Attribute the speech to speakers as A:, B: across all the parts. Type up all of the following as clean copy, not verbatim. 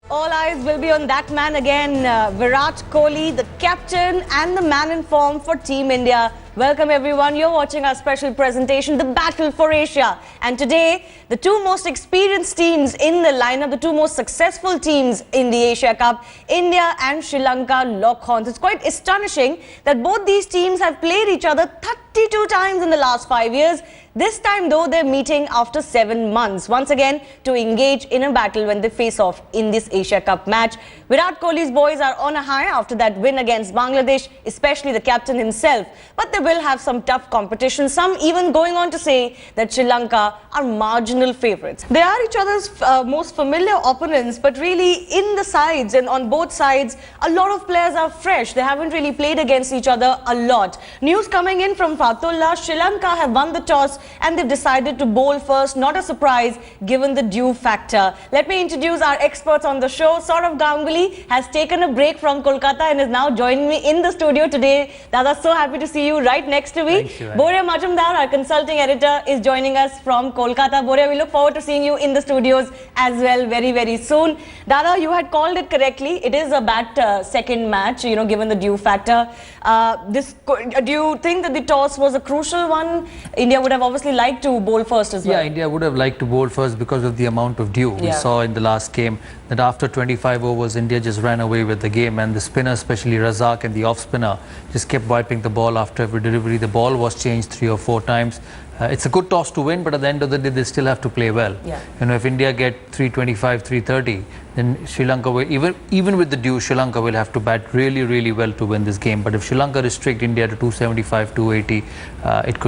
A: All eyes will be on that man again, Virat Kohli, the captain and the man in form for Team India. Welcome everyone, you're watching our special presentation, The Battle for Asia. And today, the two most experienced teams in the lineup, the two most successful teams in the Asia Cup, India and Sri Lanka, lock horns. It's quite astonishing that both these teams have played each other 32 times in the last 5 years. This time though, they're meeting after 7 months, once again to engage in a battle when they face off in this Asia Cup match. Virat Kohli's boys are on a high after that win against Bangladesh, especially the captain himself. But they will have some tough competition, some even going on to say that Sri Lanka are marginal favourites. They are each other's most familiar opponents, but really in the sides and on both sides, a lot of players are fresh. They haven't really played against each other a lot. News coming in from Fatullah, Sri Lanka have won the toss and they've decided to bowl first. Not a surprise given the dew factor. Let me introduce our experts on the show. Saurav Ganguly has taken a break from Kolkata and is now joining me in the studio today. Dada, so happy to see you right next to me. Boria Majumdar, our consulting editor, is joining us from Kolkata. Boria, we look forward to seeing you in the studios as well very soon. Dada, you had called it correctly. It is a bad second match, you know, given the dew factor. Do you think that the toss was a crucial one? India would have obviously liked to bowl first as well.
B: Yeah, India would have liked to bowl first because of the amount of dew. We saw in the last game that after 25 overs, India just ran away with the game, and the spinner, especially Razak and the off spinner, just kept wiping the ball after every delivery. The ball was changed 3 or 4 times. It's a good toss to win, but at the end of the day, they still have to play well. You know, if India get 325, 330, then Sri Lanka will, even with the dew, Sri Lanka will have to bat really well to win this game. But if Sri Lanka restrict India to 275, 280, it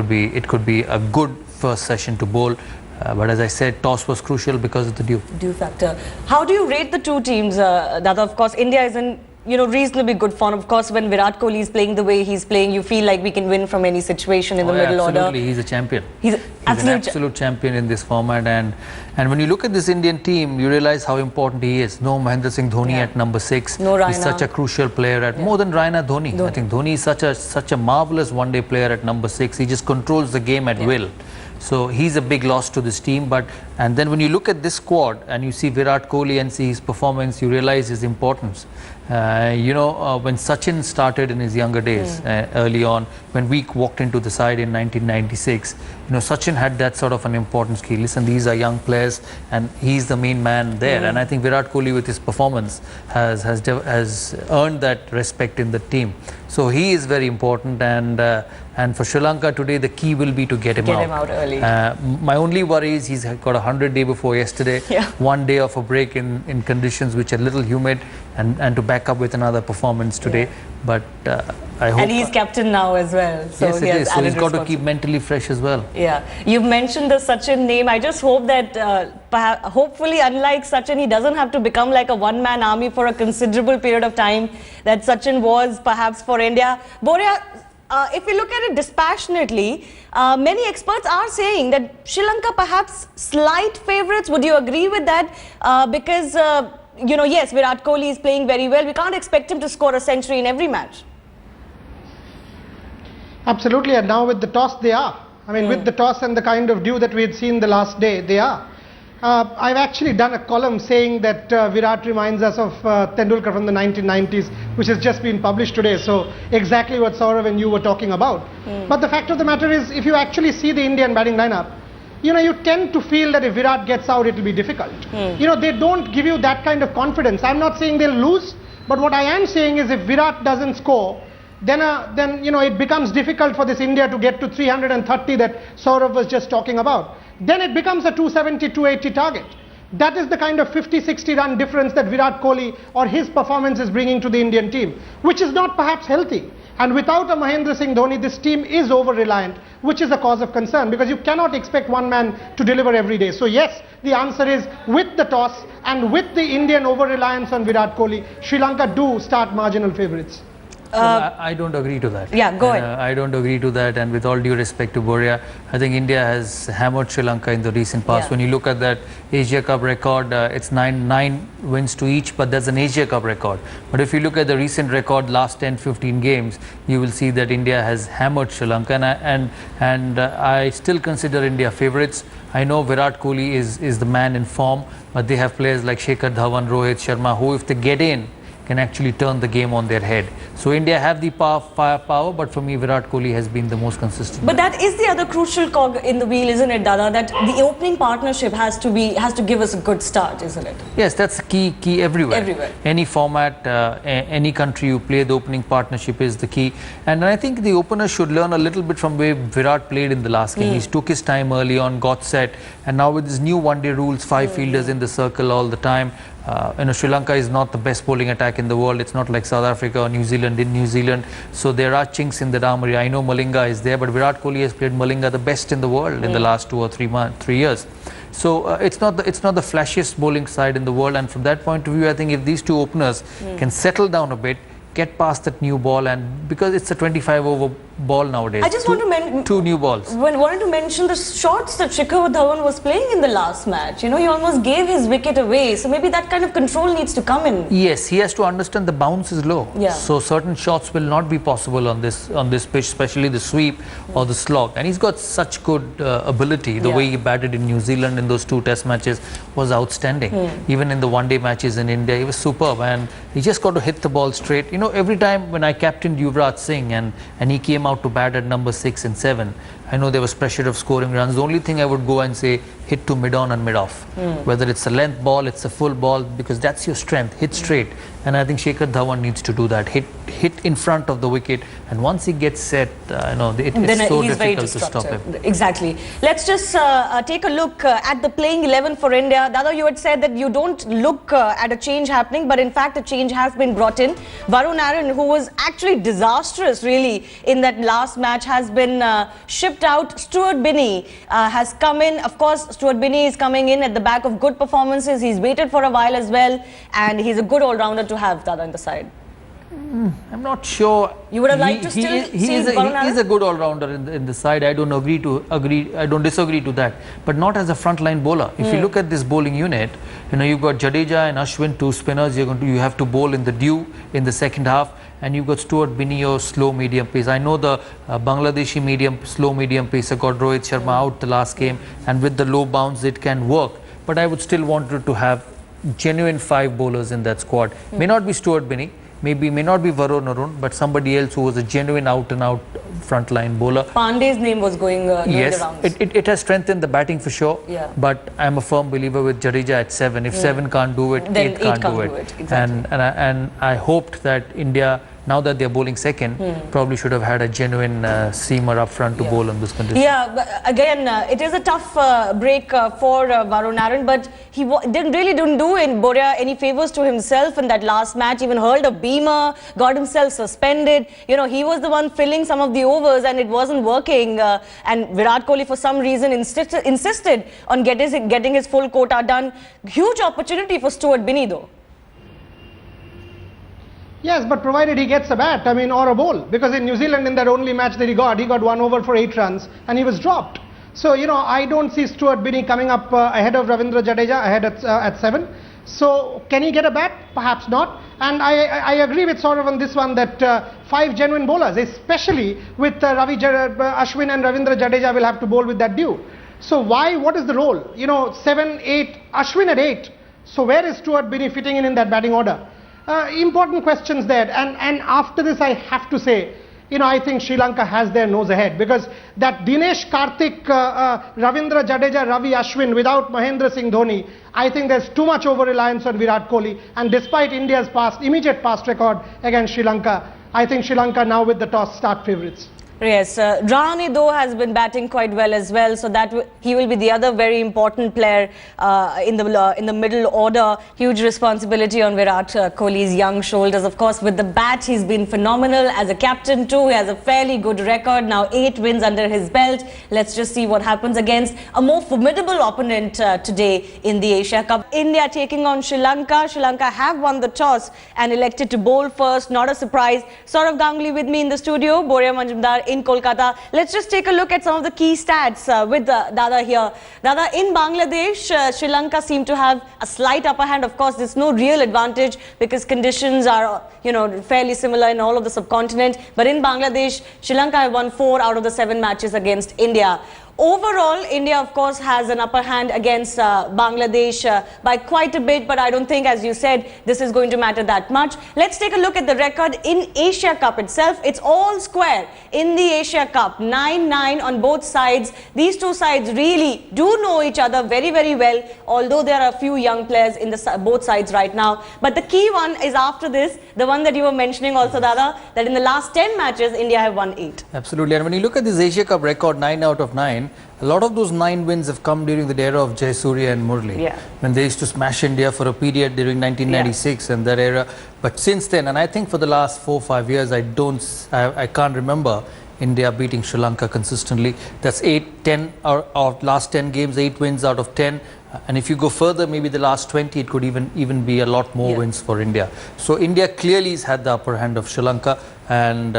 B: could be a good first session to bowl. But as I said, toss was crucial because of the dew
A: factor. How do you rate the two teams, Dada? Of course, India is in reasonably good form. Of course, when Virat Kohli is playing the way he's playing, you feel like we can win from any situation in the middle order.
B: Absolutely, he's a champion.
A: He's
B: an absolute champion in this format. And when you look at this Indian team, you realize how important he is. No Mahendra Singh Dhoni at number 6.
A: No Raina.
B: He's such a crucial player at more than Raina, Dhoni. I think Dhoni is such a marvelous one-day player at number 6. He just controls the game at will. So he's a big loss to this team. And then when you look at this squad and you see Virat Kohli and see his performance, you realize his importance. When Sachin started in his younger days, early on, when we walked into the side in 1996, Sachin had that sort of an important skill. Listen, these are young players and he's the main man there. And I think Virat Kohli with his performance has earned that respect in the team. So he is very important, and for Sri Lanka today, the key will be to get him out
A: early.
B: My only worry is he's got a 100-day before yesterday, 1 day of a break in conditions which are a little humid, and to back up with another performance today. But I hope...
A: And he's captain now as well. So
B: yes, it is. So he's got to keep mentally fresh as well.
A: Yeah. You've mentioned the Sachin name. I just hope that, hopefully, unlike Sachin, he doesn't have to become like a one-man army for a considerable period of time that Sachin was perhaps for India. Boria, if we look at it dispassionately, many experts are saying that Sri Lanka perhaps slight favourites. Would you agree with that? Because, yes, Virat Kohli is playing very well. We can't expect him to score a century in every match.
C: Absolutely, and now with the toss, they are. I mean, with the toss and the kind of dew that we had seen the last day, they are. I've actually done a column saying that Virat reminds us of Tendulkar from the 1990s, which has just been published today. So exactly what Saurav and you were talking about. But the fact of the matter is, if you actually see the Indian batting lineup, you tend to feel that if Virat gets out, it will be difficult. They don't give you that kind of confidence. I'm not saying they'll lose, but what I am saying is if Virat doesn't score, then it becomes difficult for this India to get to 330 that Saurav was just talking about. Then it becomes a 270, 280 target. That is the kind of 50-60 run difference that Virat Kohli or his performance is bringing to the Indian team, which is not perhaps healthy. And without a Mahendra Singh Dhoni, this team is over-reliant, which is a cause of concern because you cannot expect one man to deliver every day. So yes, the answer is with the toss and with the Indian over-reliance on Virat Kohli, Sri Lanka do start marginal favourites.
B: I don't agree to that.
A: Yeah, go ahead.
B: I don't agree to that, and with all due respect to Boria, I think India has hammered Sri Lanka in the recent past.
A: Yeah.
B: When you look at that Asia Cup record, it's nine wins to each, but that's an Asia Cup record. But if you look at the recent record, last 10-15 games, you will see that India has hammered Sri Lanka, and I still consider India favourites. I know Virat Kohli is the man in form, but they have players like Shikhar Dhawan, Rohit Sharma, who if they get in, can actually turn the game on their head. So India have the firepower, but for me Virat Kohli has been the most consistent.
A: But that is the other crucial cog in the wheel, isn't it, Dada? That the opening partnership has to give us a good start, isn't it?
B: Yes, that's key everywhere.
A: Everywhere.
B: Any format, any country you play, the opening partnership is the key. And I think the opener should learn a little bit from where Virat played in the last game. He took his time early on, got set, and now with his new one-day rules, 5 fielders in the circle all the time. Sri Lanka is not the best bowling attack in the world. It's not like South Africa or New Zealand in New Zealand. So there are chinks in the armory. I know Malinga is there, but Virat Kohli has played Malinga the best in the world in the last 2 or 3 years. So it's not the flashiest bowling side in the world. And from that point of view, I think if these two openers can settle down a bit, get past that new ball, and because it's a 25 over ball nowadays.
A: I just want to mention
B: 2 new balls.
A: Wanted to mention the shots that Shikhar Dhawan was playing in the last match. You know, he almost gave his wicket away. So maybe that kind of control needs to come in.
B: Yes, he has to understand the bounce is low.
A: Yeah.
B: So certain shots will not be possible on this pitch, especially the sweep or the slog. And he's got such good ability. The way he batted in New Zealand in those 2 test matches was outstanding. Even in the one-day matches in India, he was superb. And he just got to hit the ball straight. You know, every time when I captained Yuvraj Singh and he came out to bat at number 6 and 7, I know there was pressure of scoring runs. The only thing I would go and say, hit to mid-on and mid-off. Whether it's a length ball, it's a full ball, because that's your strength. Hit straight. And I think Shikhar Dhawan needs to do that. Hit in front of the wicket. And once he gets set, it's so difficult to stop him.
A: Exactly. Let's just take a look at the playing 11 for India. Dada, you had said that you don't look at a change happening, but in fact a change has been brought in. Varun Aaron, who was actually disastrous really in that last match, has been shipped out. Stuart Binney has come in. Of course, Stuart Binney is coming in at the back of good performances. He's waited for a while as well, and he's a good all-rounder to have, Dada, on the side.
B: I'm not sure.
A: You would have liked to still see Varun Aaron?
B: He's a good all-rounder in the side. I don't disagree to that, but not as a frontline bowler. If you look at this bowling unit, you've got Jadeja and Ashwin, 2 spinners. You have to bowl in the dew in the second half, and you've got Stuart Binney, your slow medium pace. I know the Bangladeshi slow medium pacer got Rohit Sharma out the last game, and with the low bounce it can work. But I would still want to have genuine 5 bowlers in that squad. May not be Stuart Binney. May not be Varun Arun, but somebody else who was a genuine out-and-out frontline bowler.
A: Pandey's name was going
B: yes,
A: around.
B: It has strengthened the batting for sure.
A: Yeah.
B: But I'm a firm believer with Jadeja at 7. If 7 can't do it,
A: then
B: 8 can't do it.
A: Exactly.
B: And I hoped that India, now that they're bowling second, probably should have had a genuine seamer up front to bowl on this condition.
A: Yeah, but again, it is a tough break for Varun Aaron, but he didn't do in Boria any favours to himself in that last match. Even hurled a beamer, got himself suspended. He was the one filling some of the overs, and it wasn't working. And Virat Kohli, for some reason, insisted on getting his full quota done. Huge opportunity for Stuart Binney, though.
C: Yes, but provided he gets a bat, or a bowl. Because in New Zealand, in that only match that he got 1 over for 8 runs and he was dropped. So, I don't see Stuart Binney coming up ahead of Ravindra Jadeja, ahead at 7. So, can he get a bat? Perhaps not. And I agree with Saurav on this one that 5 genuine bowlers, especially with Ashwin and Ravindra Jadeja will have to bowl with that dew. So, what is the role? 7, 8, Ashwin at 8. So, where is Stuart Binney fitting in that batting order? Important questions there, and after this I have to say, I think Sri Lanka has their nose ahead, because that Dinesh Karthik, Ravindra Jadeja, Ravi Ashwin without Mahendra Singh Dhoni, I think there's too much over-reliance on Virat Kohli, and despite India's immediate past record against Sri Lanka, I think Sri Lanka now with the toss start favourites.
A: Yes, Rahane though has been batting quite well as well, so that he will be the other very important player in the middle order. Huge responsibility on Virat Kohli's young shoulders. Of course, with the bat, he's been phenomenal as a captain too. He has a fairly good record now, 8 wins under his belt. Let's just see what happens against a more formidable opponent today in the Asia Cup. India taking on Sri Lanka. Sri Lanka have won the toss and elected to bowl first. Not a surprise. Saurav Ganguly with me in the studio. Boria Manjumdar in Kolkata. Let's just take a look at some of the key stats with Dada here. Dada, in Bangladesh, Sri Lanka seem to have a slight upper hand. Of course, there's no real advantage because conditions are, fairly similar in all of the subcontinent. But in Bangladesh, Sri Lanka have won 4 out of the 7 matches against India. Overall, India, of course, has an upper hand against Bangladesh by quite a bit, but I don't think, as you said, this is going to matter that much. Let's take a look at the record in Asia Cup itself. It's all square in the Asia Cup, 9-9 on both sides. These two sides really do know each other very, very well, although there are a few young players in both sides right now. But the key one is after this, the one that you were mentioning also, Dada, that in the last 10 matches, India have won 8.
B: Absolutely. And when you look at this Asia Cup record, 9 out of 9, a lot of those 9 wins have come during the era of Jayasuriya and Murli.
A: Yeah.
B: When they used to smash India for a period during 1996 and that era. But since then, and I think for the last 4-5 years, I can't remember India beating Sri Lanka consistently. That's 8-10 of last 10 games, 8 wins out of 10. And if you go further, maybe the last 20, it could even be a lot more wins for India. So India clearly has had the upper hand of Sri Lanka. And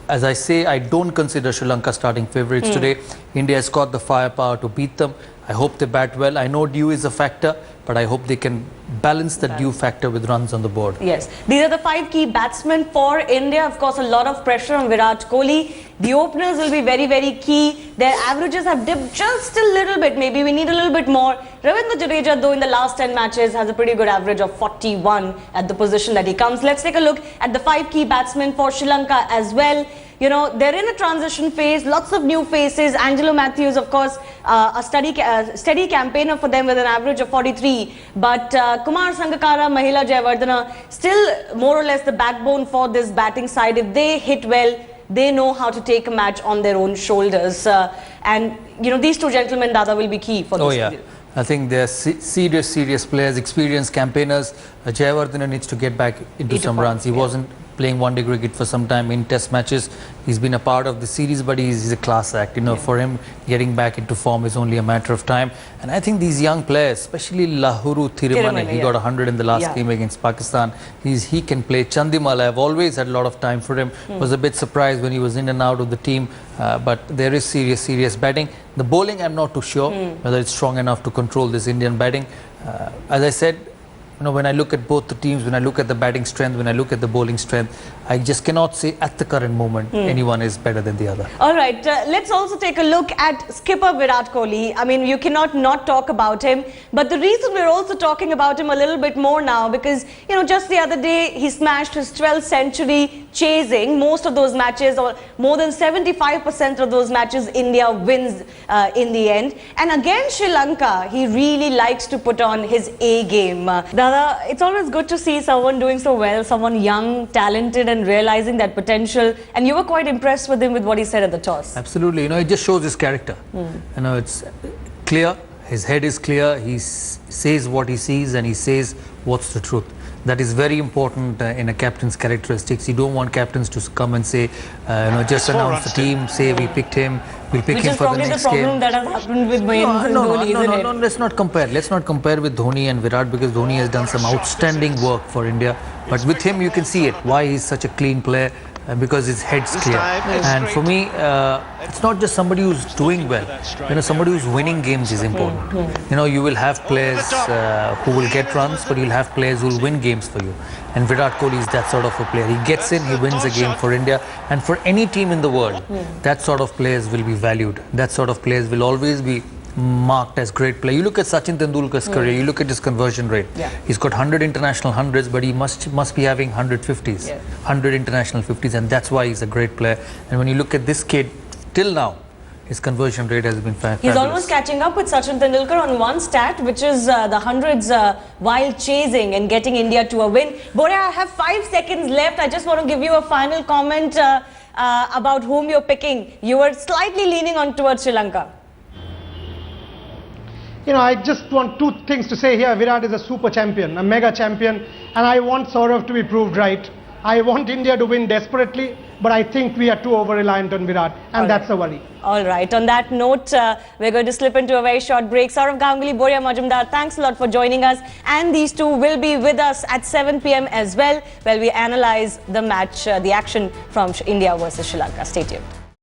B: as I say, I don't consider Sri Lanka starting favourites today. India has got the firepower to beat them. I hope they bat well. I know dew is a factor, but I hope they can balance the dew factor with runs on the board.
A: Yes, these are the 5 key batsmen for India. Of course, a lot of pressure on Virat Kohli. The openers will be very, very key. Their averages have dipped just a little bit. Maybe we need a little bit more. Ravindra Jadeja, though, in the last 10 matches has a pretty good average of 41 at the position that he comes. Let's take a look at the 5 key batsmen for Sri Lanka as well. They're in a transition phase, lots of new faces. Angelo Matthews, of course, a steady campaigner for them with an average of 43. But Kumar Sangakkara, Mahela Jayawardene, still more or less the backbone for this batting side. If they hit well, they know how to take a match on their own shoulders. And, these two gentlemen, Dada, will be key for this.
B: Oh, yeah. I think they're serious players, experienced campaigners. Jayawardene needs to get back into some runs. He wasn't playing one-day cricket for some time in test matches. He's been a part of the series, but he's a class act. For him, getting back into form is only a matter of time. And I think these young players, especially Lahuru Thirimane, he got 100 in the last game against Pakistan. He can play. Chandimala, I've always had a lot of time for him. Was a bit surprised when he was in and out of the team. But there is serious batting. The bowling, I'm not too sure whether it's strong enough to control this Indian batting. As I said, when I look at both the teams, when I look at the batting strength, when I look at the bowling strength, I just cannot say at the current moment anyone is better than the other.
A: All right, let's also take a look at skipper Virat Kohli. I mean, you cannot not talk about him. But the reason we're also talking about him a little bit more now, because, just the other day, he smashed his 12th century chasing. Most of those matches, or more than 75% of those matches, India wins in the end. And against Sri Lanka, he really likes to put on his A game. Dada, it's always good to see someone doing so well, someone young, talented and realizing that potential. And you were quite impressed with him with what he said at the toss.
B: Absolutely. It just shows his character. It's clear. His head is clear. He says what he sees and he says what's the truth. That is very important in a captain's characteristics. You don't want captains to come and say, just announce the team, say we picked him, we'll pick him for the next game.
A: Which is probably the problem that has happened with Mahendra and Dhoni, isn't it?
B: No, let's not compare. Let's not compare with Dhoni and Virat, because Dhoni has done some outstanding work for India. But with him, you can see it, why he's such a clean player. Because his head's clear. And for me, it's not just somebody who's doing well. Somebody who's winning games is important. You will have players who will get runs, but you'll have players who will win games for you. And Virat Kohli is that sort of a player. He gets in, he wins a game for India. And for any team in the world, that sort of players will be valued. That sort of players will always be marked as great player. You look at Sachin Tendulkar's career, you look at his conversion rate. He's got 100 international hundreds, but he must be having 100 50s, 100 international 50s, and that's why he's a great player. And when you look at this kid, till now, his conversion rate has been fabulous.
A: He's almost catching up with Sachin Tendulkar on one stat, which is the hundreds while chasing and getting India to a win. Boria, I have 5 seconds left. I just want to give you a final comment. about whom you're picking. You were slightly leaning on towards Sri Lanka.
C: You know, I just want two things to say here. Virat is a super champion, a mega champion, and I want Saurav to be proved right. I want India to win desperately, but I think we are too over-reliant on Virat, and that's a worry.
A: All right. On that note, we're going to slip into a very short break. Saurav Ganguly, Boria Majumdar, thanks a lot for joining us. And these two will be with us at 7 p.m. as well, where we analyze the match, the action from India versus Sri Lanka. Stay tuned.